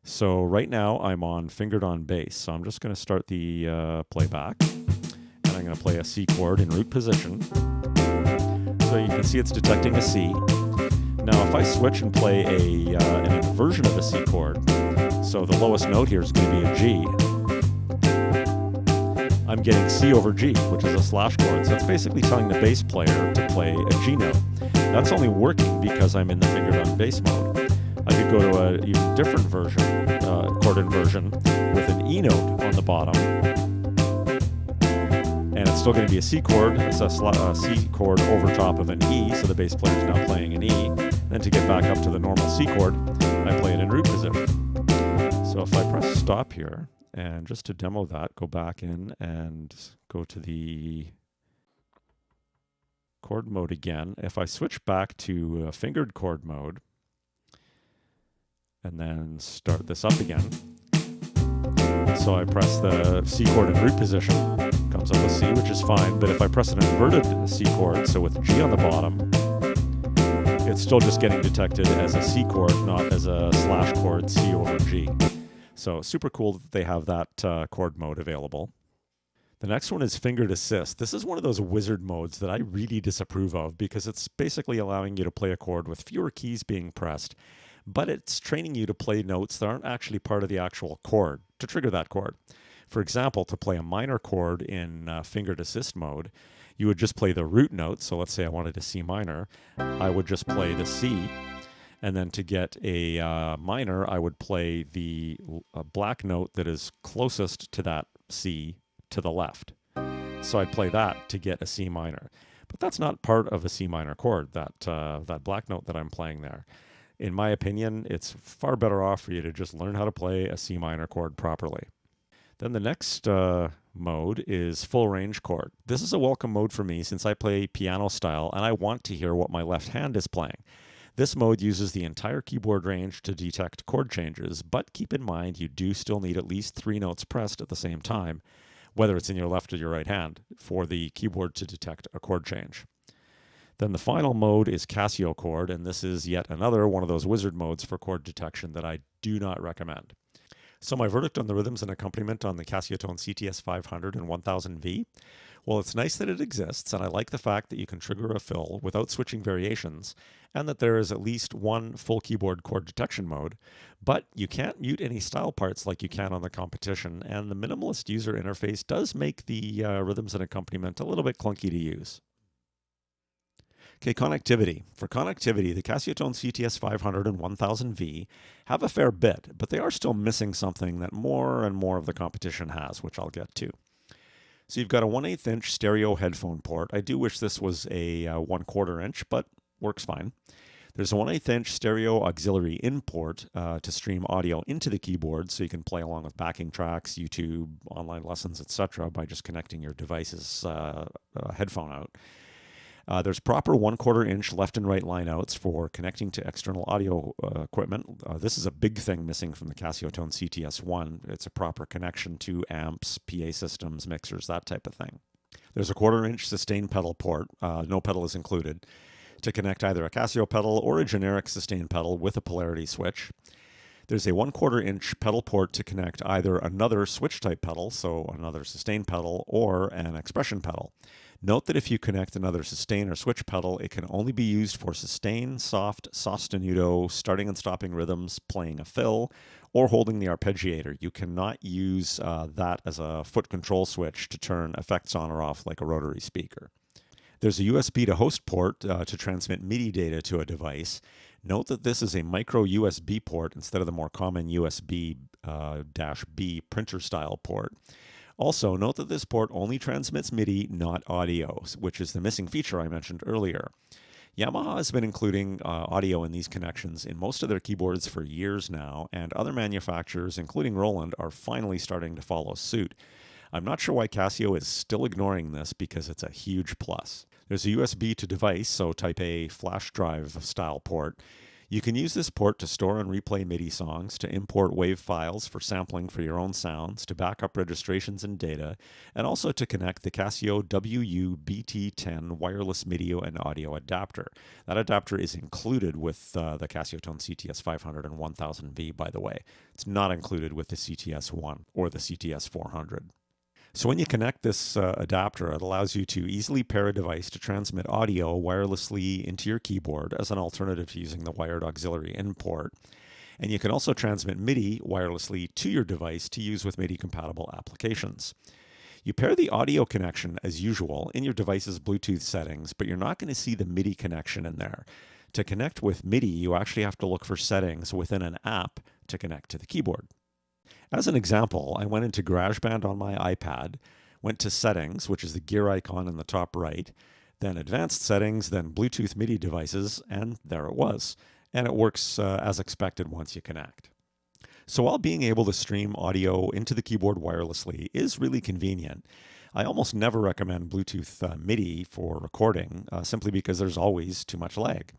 Speaker 1: So right now I'm on fingered on bass. So I'm just going to start the playback, and I'm going to play a C chord in root position. So you can see it's detecting a C. Now if I switch and play an inversion of a C chord, so the lowest note here is going to be a G, I'm getting C over G, which is a slash chord. So it's basically telling the bass player to play a G note. That's only working because I'm in the fingered on bass mode. I could go to an even different version, chord inversion, with an E note on the bottom. And it's still going to be a C chord. It's a C chord over top of an E, so the bass player is now playing an E. Then to get back up to the normal C chord, I play it in root position. So if I press stop here, and just to demo that, go back in and go to the chord mode again. If I switch back to fingered chord mode, and then start this up again, so I press the C chord in root position, comes up with C, which is fine, but if I press an inverted C chord, so with G on the bottom, it's still just getting detected as a C chord, not as a slash chord C over G. So super cool that they have that chord mode available. The next one is fingered assist. This is one of those wizard modes that I really disapprove of because it's basically allowing you to play a chord with fewer keys being pressed, but it's training you to play notes that aren't actually part of the actual chord to trigger that chord. For example, to play a minor chord in fingered assist mode, you would just play the root note. So let's say I wanted a C minor, I would just play the C. And then to get a minor, I would play the black note that is closest to that C to the left. So I'd play that to get a C minor. But that's not part of a C minor chord, that black note that I'm playing there. In my opinion, it's far better off for you to just learn how to play a C minor chord properly. Then the next mode is full range chord. This is a welcome mode for me since I play piano style and I want to hear what my left hand is playing. This mode uses the entire keyboard range to detect chord changes, but keep in mind you do still need at least 3 notes pressed at the same time, whether it's in your left or your right hand, for the keyboard to detect a chord change. Then the final mode is Casio chord, and this is yet another one of those wizard modes for chord detection that I do not recommend. So my verdict on the rhythms and accompaniment on the Casiotone CT-S500 and 1000V? Well, it's nice that it exists, and I like the fact that you can trigger a fill without switching variations, and that there is at least one full keyboard chord detection mode, but you can't mute any style parts like you can on the competition, and the minimalist user interface does make the rhythms and accompaniment a little bit clunky to use. Okay, connectivity. For connectivity, the Casiotone CT-S500 and 1000V have a fair bit, but they are still missing something that more and more of the competition has, which I'll get to. So you've got a 1/8 inch stereo headphone port. I do wish this was a 1/4 inch, but works fine. There's a 1/8 inch stereo auxiliary in port to stream audio into the keyboard, so you can play along with backing tracks, YouTube, online lessons, etc. by just connecting your device's headphone out. There's proper 1/4 inch left and right line outs for connecting to external audio equipment. This is a big thing missing from the Casiotone CT-S1. It's a proper connection to amps, PA systems, mixers, that type of thing. There's a 1/4 inch sustain pedal port, no pedal is included, to connect either a Casio pedal or a generic sustain pedal with a polarity switch. There's a 1/4 inch pedal port to connect either another switch type pedal, so another sustain pedal, or an expression pedal. Note that if you connect another sustain or switch pedal, it can only be used for sustain, soft, sostenuto, starting and stopping rhythms, playing a fill, or holding the arpeggiator. You cannot use that as a foot control switch to turn effects on or off like a rotary speaker. There's a USB to host port to transmit MIDI data to a device. Note that this is a micro USB port instead of the more common USB-B printer style port. Also, note that this port only transmits MIDI, not audio, which is the missing feature I mentioned earlier. Yamaha has been including audio in these connections in most of their keyboards for years now, and other manufacturers, including Roland, are finally starting to follow suit. I'm not sure why Casio is still ignoring this because it's a huge plus. There's a USB to device, so type A flash drive style port. You can use this port to store and replay MIDI songs, to import WAV files for sampling for your own sounds, to back up registrations and data, and also to connect the Casio WU-BT10 wireless MIDI and audio adapter. That adapter is included with the Casiotone CT-S500 and 1000V, by the way. It's not included with the CT-S1 or the CT-S400. So when you connect this adapter, it allows you to easily pair a device to transmit audio wirelessly into your keyboard as an alternative to using the wired auxiliary in port. And you can also transmit MIDI wirelessly to your device to use with MIDI-compatible applications. You pair the audio connection as usual in your device's Bluetooth settings, but you're not going to see the MIDI connection in there. To connect with MIDI, you actually have to look for settings within an app to connect to the keyboard. As an example, I went into GarageBand on my iPad, went to Settings, which is the gear icon in the top right, then Advanced Settings, then Bluetooth MIDI devices, and there it was. And it works as expected once you connect. So while being able to stream audio into the keyboard wirelessly is really convenient, I almost never recommend Bluetooth MIDI for recording, simply because there's always too much lag.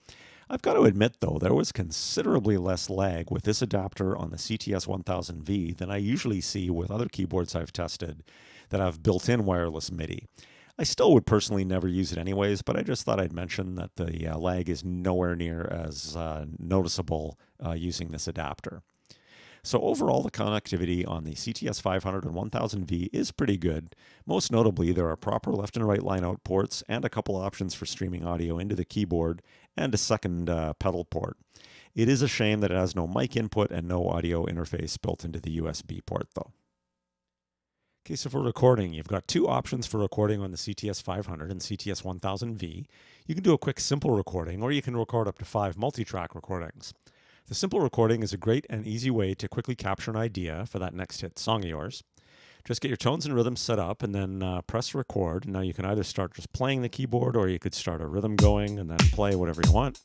Speaker 1: I've got to admit, though, there was considerably less lag with this adapter on the CT-S1000V than I usually see with other keyboards I've tested that have built-in wireless MIDI. I still would personally never use it anyways, but I just thought I'd mention that the lag is nowhere near as noticeable using this adapter. So overall, the connectivity on the CT-S500 and 1000V is pretty good. Most notably, there are proper left and right line out ports and a couple options for streaming audio into the keyboard and a second pedal port. It is a shame that it has no mic input and no audio interface built into the USB port, though. Okay, so for recording, you've got two options for recording on the CT-S500 and CT-S1000V. You can do a quick simple recording, or you can record up to 5 multi-track recordings. The simple recording is a great and easy way to quickly capture an idea for that next hit song of yours. Just get your tones and rhythms set up and then press record. Now you can either start just playing the keyboard, or you could start a rhythm going and then play whatever you want.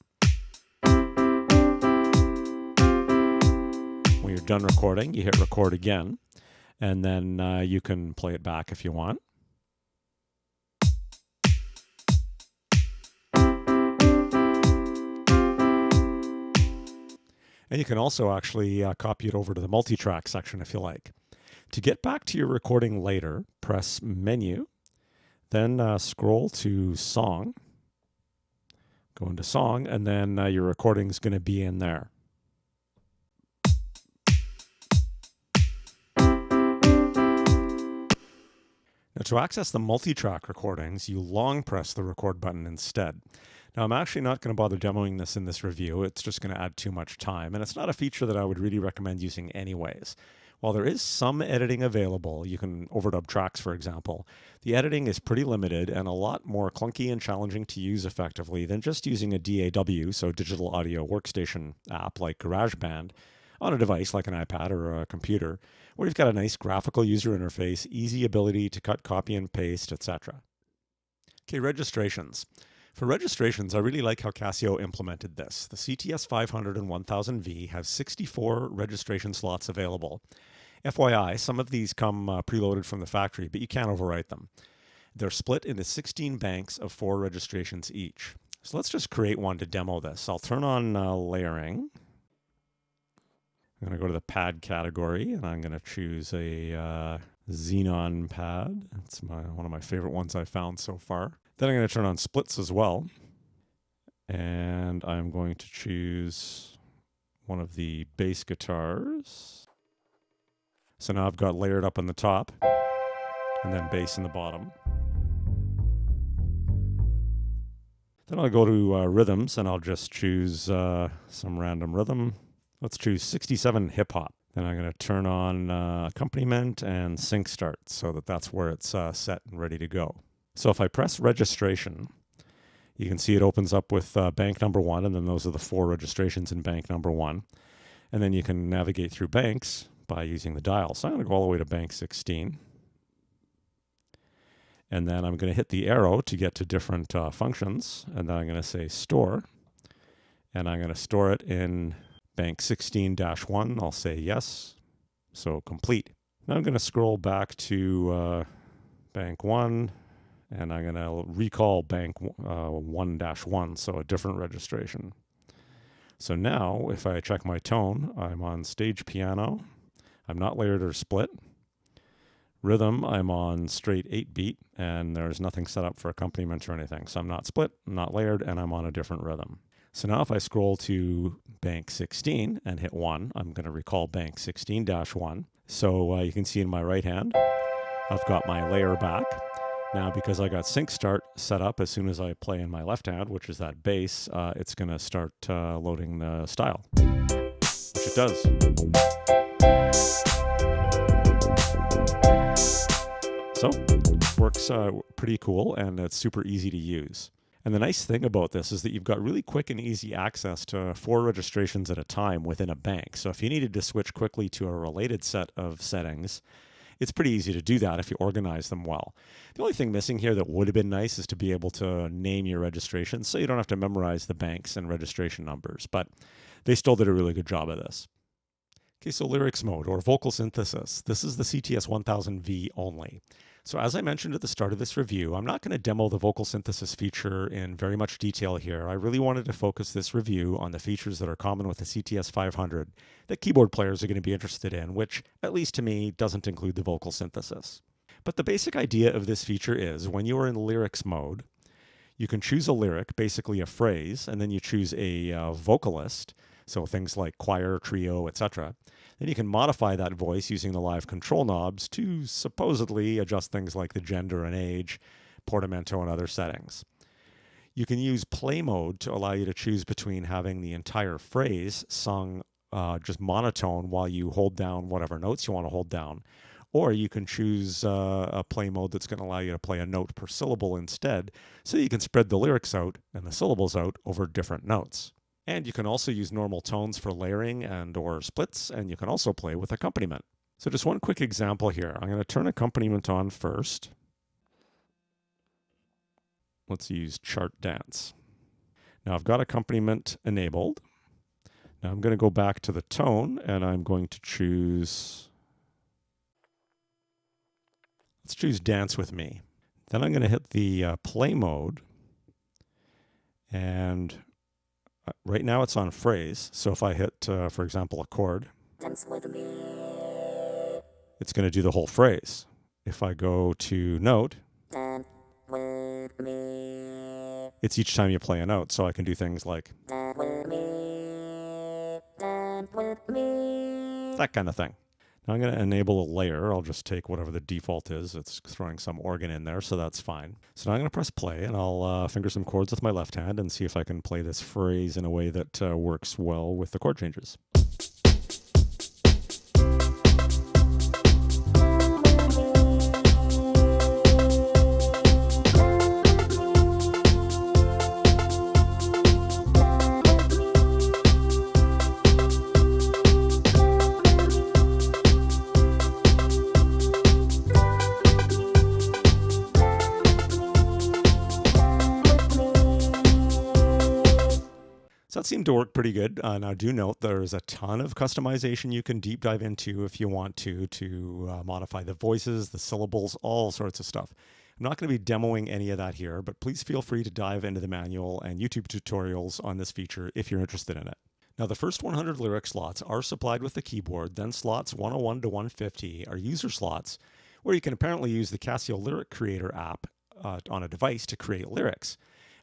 Speaker 1: When you're done recording, you hit record again, and then you can play it back if you want. And you can also actually copy it over to the multi-track section if you like. To get back to your recording later, press Menu, then scroll to Song, go into Song, and then your recording is going to be in there. Now, to access the multi-track recordings, you long press the record button instead. Now, I'm actually not going to bother demoing this in this review. It's just going to add too much time, and it's not a feature that I would really recommend using anyways. While there is some editing available, you can overdub tracks, for example, the editing is pretty limited and a lot more clunky and challenging to use effectively than just using a DAW, so digital audio workstation app like GarageBand, on a device like an iPad or a computer, where you've got a nice graphical user interface, easy ability to cut, copy, and paste, etc. Okay, registrations. For registrations, I really like how Casio implemented this. The CT-S500 and 1000V have 64 registration slots available. FYI, some of these come preloaded from the factory, but you can't overwrite them. They're split into 16 banks of 4 registrations each. So let's just create one to demo this. I'll turn on layering. I'm going to go to the pad category, and I'm going to choose a Xenon pad. It's one of my favorite ones I've found so far. Then I'm going to turn on splits as well. And I'm going to choose one of the bass guitars. So now I've got layered up on the top, and then bass in the bottom. Then I'll go to rhythms, and I'll just choose some random rhythm. Let's choose 67 hip hop. Then I'm going to turn on accompaniment and sync start so that that's where it's set and ready to go. So if I press registration, you can see it opens up with bank number 1, and then those are the 4 registrations in bank number 1. And then you can navigate through banks by using the dial. So I'm going to go all the way to bank 16. And then I'm going to hit the arrow to get to different functions. And then I'm going to say store. And I'm going to store it in bank 16-1, I'll say yes. So complete. Now I'm going to scroll back to bank 1, and I'm going to recall bank 1-1, so a different registration. So now, if I check my tone, I'm on stage piano. I'm not layered or split. Rhythm, I'm on straight 8-beat, and there's nothing set up for accompaniment or anything. So I'm not split, I'm not layered, and I'm on a different rhythm. So now if I scroll to bank 16 and hit 1, I'm going to recall bank 16-1. So you can see in my right hand, I've got my layer back. Now because I got sync start set up, as soon as I play in my left hand, which is that bass, it's going to start loading the style, which it does. So works pretty cool, and it's super easy to use. And the nice thing about this is that you've got really quick and easy access to 4 registrations at a time within a bank. So if you needed to switch quickly to a related set of settings, it's pretty easy to do that if you organize them well. The only thing missing here that would have been nice is to be able to name your registrations so you don't have to memorize the banks and registration numbers, but they still did a really good job of this. Okay, so lyrics mode or vocal synthesis. This is the CT-S1000V only. So as I mentioned at the start of this review, I'm not going to demo the vocal synthesis feature in very much detail here. I really wanted to focus this review on the features that are common with the CT-S500 that keyboard players are going to be interested in, which, at least to me, doesn't include the vocal synthesis. But the basic idea of this feature is when you are in lyrics mode, you can choose a lyric, basically a phrase, and then you choose a vocalist, so things like choir, trio, etc. Then you can modify that voice using the live control knobs to supposedly adjust things like the gender and age, portamento, and other settings. You can use play mode to allow you to choose between having the entire phrase sung just monotone while you hold down whatever notes you want to hold down. Or you can choose a play mode that's going to allow you to play a note per syllable instead, so you can spread the lyrics out and the syllables out over different notes. And you can also use normal tones for layering and or splits, and you can also play with accompaniment. So just one quick example here. I'm going to turn accompaniment on first. Let's use chart dance. Now I've got accompaniment enabled. Now I'm going to go back to the tone, and I'm going to choose, let's choose dance with me. Then I'm going to hit the play mode, and right now it's on phrase, so if I hit, for example, a chord, it's going to do the whole phrase. If I go to note, it's each time you play a note, so I can do things like that kind of thing. Now I'm going to enable a layer. I'll just take whatever the default is. It's throwing some organ in there, so that's fine. So now I'm going to press play, and I'll finger some chords with my left hand and see if I can play this phrase in a way that works well with the chord changes. So that seemed to work pretty good. Now do note there's a ton of customization you can deep dive into if you want to modify the voices, the syllables, all sorts of stuff. I'm not going to be demoing any of that here, but please feel free to dive into the manual and YouTube tutorials on this feature if you're interested in it. Now the first 100 lyric slots are supplied with the keyboard, then slots 101 to 150 are user slots where you can apparently use the Casio Lyric Creator app on a device to create lyrics.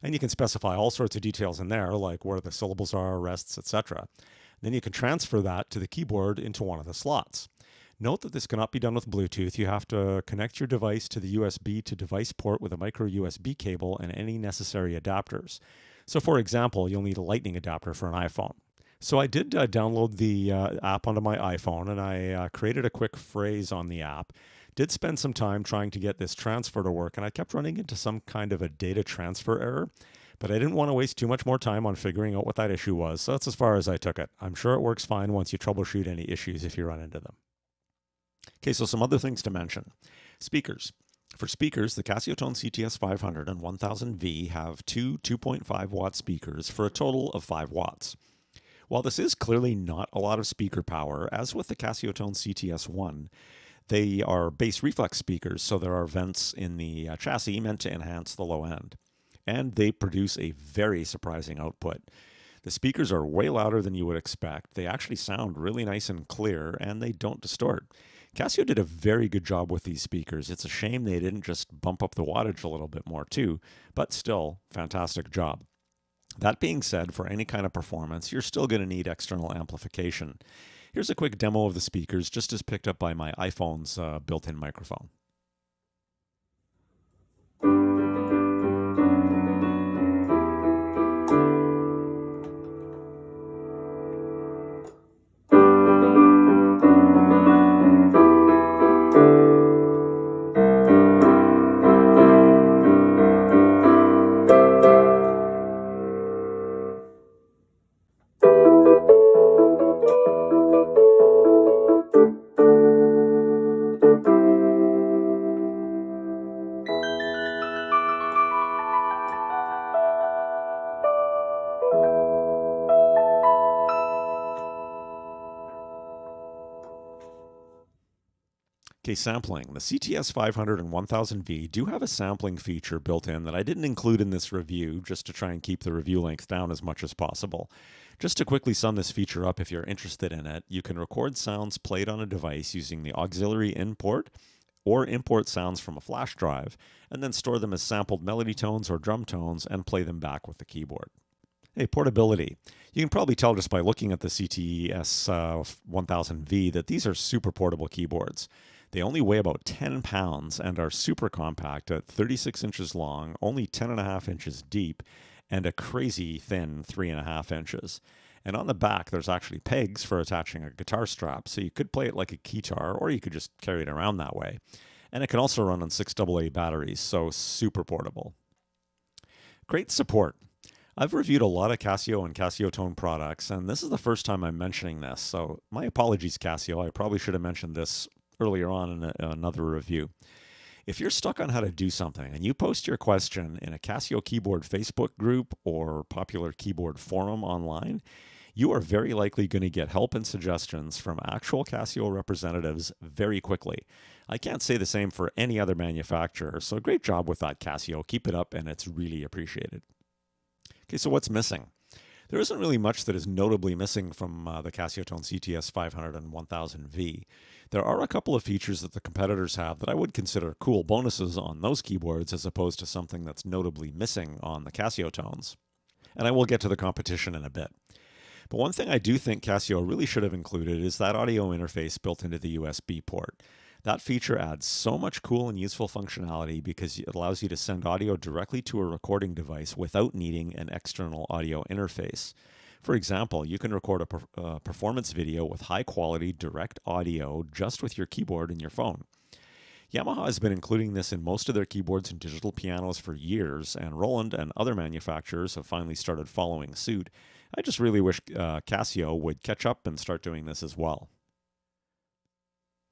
Speaker 1: And you can specify all sorts of details in there, like where the syllables are, rests, etc. Then you can transfer that to the keyboard into one of the slots. Note that this cannot be done with Bluetooth. You have to connect your device to the USB to device port with a micro USB cable and any necessary adapters. So for example, you'll need a lightning adapter for an iPhone. So I did download the app onto my iPhone, and I created a quick phrase on the app. Did spend some time trying to get this transfer to work, and I kept running into some kind of a data transfer error, but I didn't want to waste too much more time on figuring out what that issue was, so that's as far as I took it. I'm sure it works fine once you troubleshoot any issues if you run into them. Okay, so some other things to mention. Speakers. For speakers, the Casiotone CT-S500 and 1000V have two 2.5 watt speakers for a total of 5 watts. While this is clearly not a lot of speaker power, as with the Casiotone CT-S1, they are bass reflex speakers, so there are vents in the chassis meant to enhance the low end. And they produce a very surprising output. The speakers are way louder than you would expect. They actually sound really nice and clear, and they don't distort. Casio did a very good job with these speakers. It's a shame they didn't just bump up the wattage a little bit more too, but still, fantastic job. That being said, for any kind of performance, you're still going to need external amplification. Here's a quick demo of the speakers, just as picked up by my iPhone's built-in microphone. Okay, sampling. The CT-S500 and 1000V do have a sampling feature built in that I didn't include in this review, just to try and keep the review length down as much as possible. Just to quickly sum this feature up if you're interested in it, you can record sounds played on a device using the auxiliary in port, or import sounds from a flash drive, and then store them as sampled melody tones or drum tones and play them back with the keyboard. Hey, portability. You can probably tell just by looking at the CT-S1000V that these are super portable keyboards. They only weigh about 10 pounds and are super compact at 36 inches long, only 10.5 inches deep, and a crazy thin 3.5 inches. And on the back, there's actually pegs for attaching a guitar strap, so you could play it like a guitar, or you could just carry it around that way. And it can also run on 6 AA batteries, so super portable. Great support. I've reviewed a lot of Casio and Casiotone products, and this is the first time I'm mentioning this, so my apologies, Casio. I probably should have mentioned this earlier on in another review. If you're stuck on how to do something and you post your question in a Casio keyboard Facebook group or popular keyboard forum online, you are very likely going to get help and suggestions from actual Casio representatives very quickly. I can't say the same for any other manufacturer, so great job with that, Casio. Keep it up, and it's really appreciated. Okay, so what's missing? There isn't really much that is notably missing from the Casiotone CT-S500 and 1000V. There are a couple of features that the competitors have that I would consider cool bonuses on those keyboards as opposed to something that's notably missing on the Casiotones. And I will get to the competition in a bit. But one thing I do think Casio really should have included is that audio interface built into the USB port. That feature adds so much cool and useful functionality because it allows you to send audio directly to a recording device without needing an external audio interface. For example, you can record a performance video with high-quality direct audio just with your keyboard and your phone. Yamaha has been including this in most of their keyboards and digital pianos for years, and Roland and other manufacturers have finally started following suit. I just really wish Casio would catch up and start doing this as well.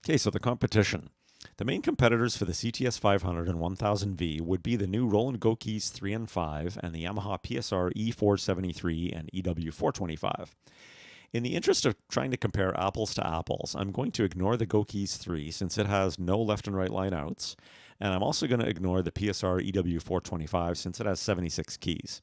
Speaker 1: Okay, so the competition. The main competitors for the CT-S500 and 1000V would be the new Roland Go Keys 3 and 5 and the Yamaha PSR E473 and EW425. In the interest of trying to compare apples to apples, I'm going to ignore the Go Keys 3 since it has no left and right line outs, and I'm also going to ignore the PSR EW425 since it has 76 keys.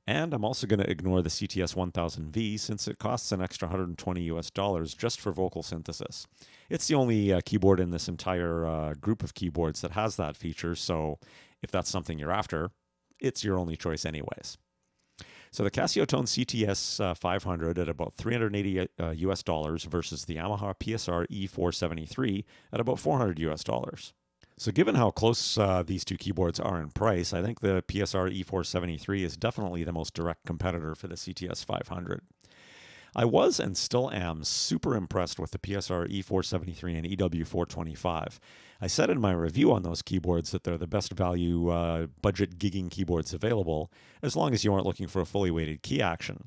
Speaker 1: And I'm also going to ignore the CT-S1000V since it costs an extra $120 just for vocal synthesis. It's the only keyboard in this entire group of keyboards that has that feature, so if that's something you're after, it's your only choice anyways. So the Casiotone CT-S500 at about $380 versus the Yamaha PSR E473 at about $400. So given how close these two keyboards are in price, I think the PSR E473 is definitely the most direct competitor for the CT-S500. I was and still am super impressed with the PSR E473 and EW425. I said in my review on those keyboards that they're the best value budget gigging keyboards available, as long as you aren't looking for a fully weighted key action.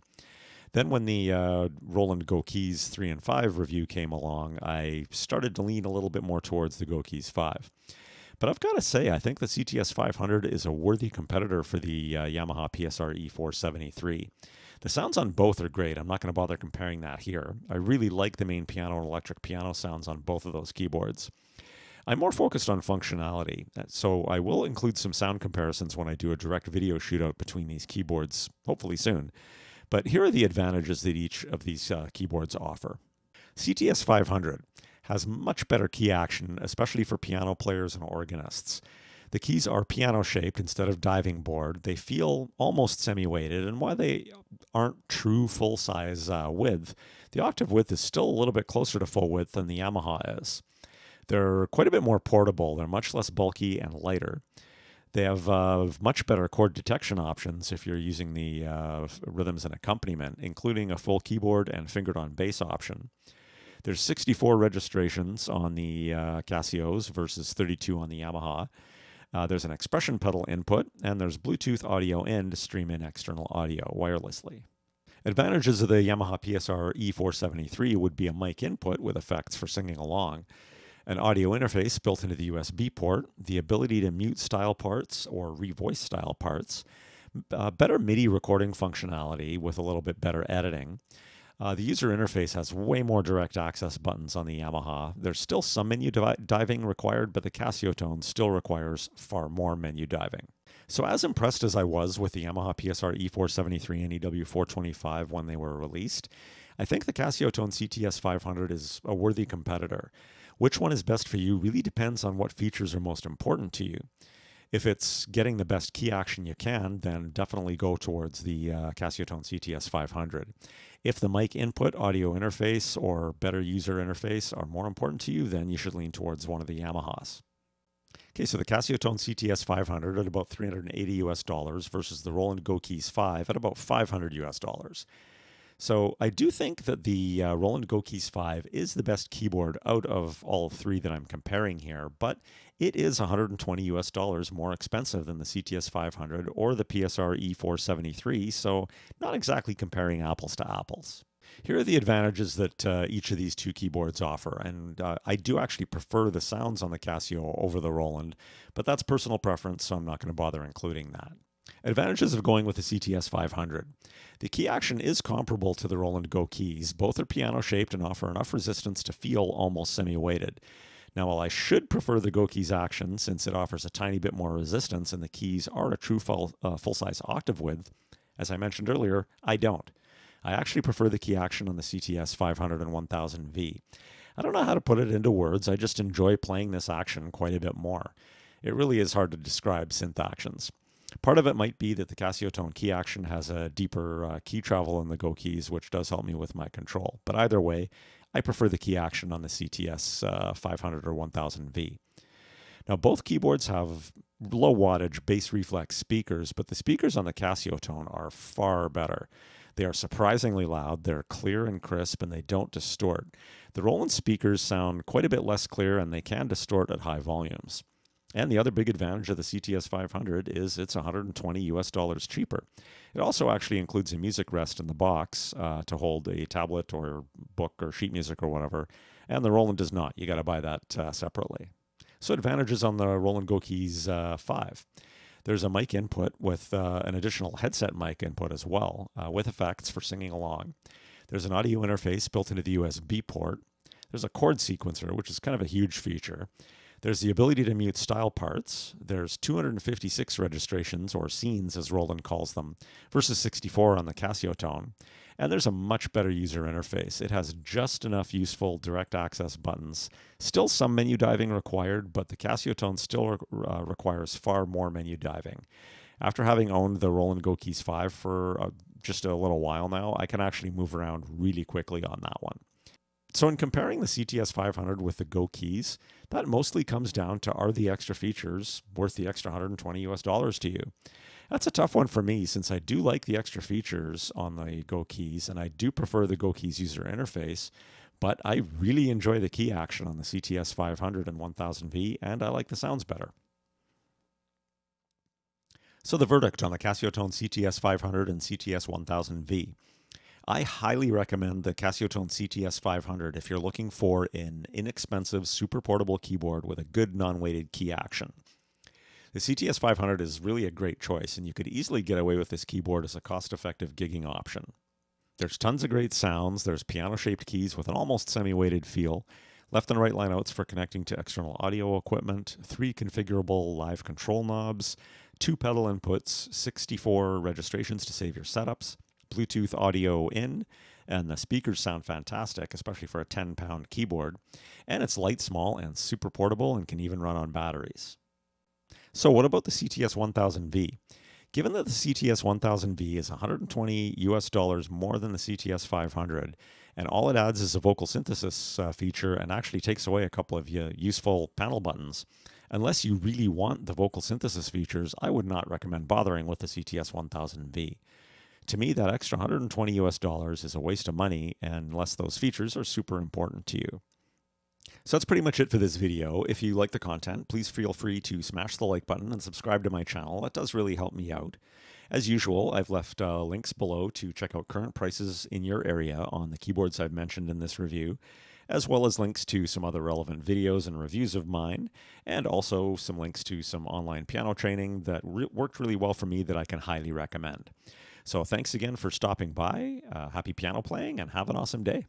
Speaker 1: Then when the Roland Go Keys 3 and 5 review came along, I started to lean a little bit more towards the Go Keys 5. But I've got to say, I think the CT-S500 is a worthy competitor for the Yamaha PSR E473. The sounds on both are great. I'm not going to bother comparing that here. I really like the main piano and electric piano sounds on both of those keyboards. I'm more focused on functionality, so I will include some sound comparisons when I do a direct video shootout between these keyboards, hopefully soon. But here are the advantages that each of these keyboards offer. CT-S500 has much better key action, especially for piano players and organists. The keys are piano-shaped instead of diving board. They feel almost semi-weighted, and while they aren't true full-size width, the octave width is still a little bit closer to full width than the Yamaha is. They're quite a bit more portable. They're much less bulky and lighter. They have much better chord detection options if you're using the rhythms and accompaniment, including a full keyboard and fingered-on bass option. There's 64 registrations on the Casios versus 32 on the Yamaha. There's an expression pedal input, and there's Bluetooth audio in to stream in external audio wirelessly. Advantages of the Yamaha PSR E473 would be a mic input with effects for singing along, an audio interface built into the USB port, the ability to mute style parts or revoice style parts, better MIDI recording functionality with a little bit better editing. The user interface has way more direct access buttons on the Yamaha. There's still some menu diving required, but the Casiotone still requires far more menu diving. So as impressed as I was with the Yamaha PSR E473 and EW425 when they were released, I think the Casiotone CT-S500 is a worthy competitor. Which one is best for you really depends on what features are most important to you. If it's getting the best key action you can, then definitely go towards the Casiotone CT-S500. If the mic input, audio interface, or better user interface are more important to you, then you should lean towards one of the Yamahas. Okay, so the Casiotone CT-S500 at about $380 versus the Roland Go Keys 5 at about $500. So I do think that the Roland Go Keys 5 is the best keyboard out of all three that I'm comparing here, but it is $120 more expensive than the CT-S500 or the PSR E473, so not exactly comparing apples to apples. Here are the advantages that each of these two keyboards offer, and I do actually prefer the sounds on the Casio over the Roland, but that's personal preference, so I'm not going to bother including that. Advantages of going with the CT-S500. The key action is comparable to the Roland Go Keys. Both are piano-shaped and offer enough resistance to feel almost semi-weighted. Now, while I should prefer the Go Keys action since it offers a tiny bit more resistance and the keys are a true full-size octave width, as I mentioned earlier, I don't. I actually prefer the key action on the CT-S500 and 1000V. I don't know how to put it into words, I just enjoy playing this action quite a bit more. It really is hard to describe synth actions. Part of it might be that the Casiotone key action has a deeper key travel in the Go keys, which does help me with my control. But either way, I prefer the key action on the CT-S500 or 1000V. Now, both keyboards have low wattage bass reflex speakers, but the speakers on the Casiotone are far better. They are surprisingly loud, they're clear and crisp, and they don't distort. The Roland speakers sound quite a bit less clear, and they can distort at high volumes. And the other big advantage of the CT-S500 is it's $120 cheaper. It also actually includes a music rest in the box to hold a tablet or book or sheet music or whatever, and the Roland does not. You got to buy that separately. So advantages on the Roland Go Keys 5. There's a mic input with an additional headset mic input as well, with effects for singing along. There's an audio interface built into the USB port. There's a chord sequencer, which is kind of a huge feature. There's the ability to mute style parts. There's 256 registrations, or scenes as Roland calls them, versus 64 on the Casiotone. And there's a much better user interface. It has just enough useful direct access buttons. Still some menu diving required, but the Casiotone still requires far more menu diving. After having owned the Roland Go Keys 5 for just a little while now, I can actually move around really quickly on that one. So in comparing the CT-S500 with the Go Keys, that mostly comes down to, are the extra features worth the extra $120 to you? That's a tough one for me, since I do like the extra features on the Go Keys, and I do prefer the Go Keys user interface, but I really enjoy the key action on the CT-S500 and 1000V, and I like the sounds better. So the verdict on the Casiotone CT-S500 and CT-S1000V. I highly recommend the Casiotone CT-S500 if you're looking for an inexpensive, super portable keyboard with a good non-weighted key action. The CT-S500 is really a great choice, and you could easily get away with this keyboard as a cost-effective gigging option. There's tons of great sounds. There's piano-shaped keys with an almost semi-weighted feel, left and right line outs for connecting to external audio equipment, 3 configurable live control knobs, 2 pedal inputs, 64 registrations to save your setups, Bluetooth audio in, and the speakers sound fantastic, especially for a 10-pound keyboard. And it's light, small, and super portable, and can even run on batteries. So what about the CT-S1000V? Given that the CT-S1000V is $120 more than the CT-S500, and all it adds is a vocal synthesis feature and actually takes away a couple of useful panel buttons, unless you really want the vocal synthesis features, I would not recommend bothering with the CT-S1000V. To me, that extra $120 is a waste of money unless those features are super important to you. So that's pretty much it for this video. If you like the content, please feel free to smash the like button and subscribe to my channel. That does really help me out. As usual, I've left links below to check out current prices in your area on the keyboards I've mentioned in this review, as well as links to some other relevant videos and reviews of mine, and also some links to some online piano training that worked really well for me that I can highly recommend. So thanks again for stopping by. Happy piano playing, and have an awesome day.